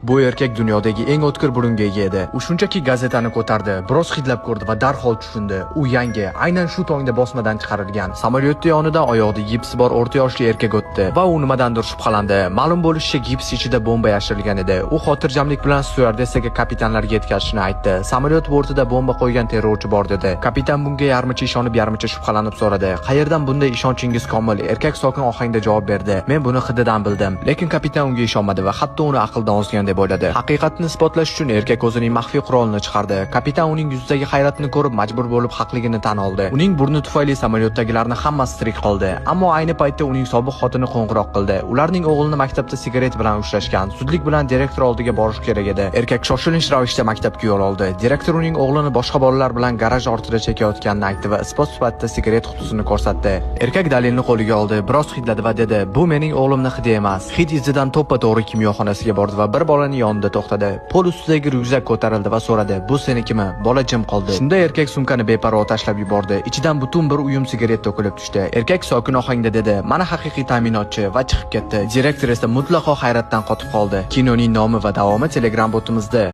Bu erkak dunyodagi eng o'tkir burunga ega edi. U shunchaki gazetani ko'tardi, biroz hidlab ko'rdi va darhol tushundi. U yangi, aynan shu tongda bosmadan chiqarilgan. Samolyotda yonidan oyog'ida gipsi bor o'rta yoshli erkak o'tdi va u nimadandir shubhalandi. Ma'lum bo'lishicha, gips ichida bomba yashirilgan edi. U xotirjamlik bilan styuardesaga kapitanlarga yetkazishni aytdi. Samolyot bortida bomba qo'ygan terrorchi bor dedi. Kapitan bunga yarmicha ishonib, yarmicha shubhalanib so'radi. Qayerdan bunday ishonchingiz komil? Erkak sokin ohangda javob berdi. Men buni hididan bildim. Lekin kapitan unga ishonmadi va hatto uni aqldan ozgan deb o'yladi. Haqiqatni isbotlash uchun erkak o'zining maxfiy qurolini chiqardi. Kapitan uning yuzidagi hayratni ko'rib majbur bo'lib haqligini tan oldi. Uning burni tufayli samolyotdagilarni hammasi tirik qoldi. Ammo ayni paytda uning sobiq xotini qo'ng'iroq qildi. Ularning o'g'lini maktabda sigaret bilan ushlashgan. Zudlik bilan direktor oldiga borish kerak edi. Erkak shoshilinch ravishda maktabga yo'l oldi. Direktor uning o'g'lini boshqa bolalar bilan garaj ortida chekayotganini aytdi va isbot sifatida sigaret qutisini ko'rsatdi. Erkak dalilni qo'liga oldi, biroz hidladi va dedi: "Bu mening o'g'limning hidi emas." Hid izidan to'ppa-to'g'ri kimyoxonasiga bordi va bir bolaning yonida to'xtadi. Pol ustidagi ryukzak ko'tarildi va so'radi: "Bu senikimi?" Bola jim qoldi. Shunda erkak sumkani beparvo tashlab yubordi. Ichidan butun bir uyum sigaret to'kilib tushdi. Erkak sokin ohangda dedi: "Mana haqiqiy ta'minotchi" va chiqib ketdi. Direktor esa mutlaqo hayratdan qotib qoldi. Kinoning nomi va davomi Telegram botimizda.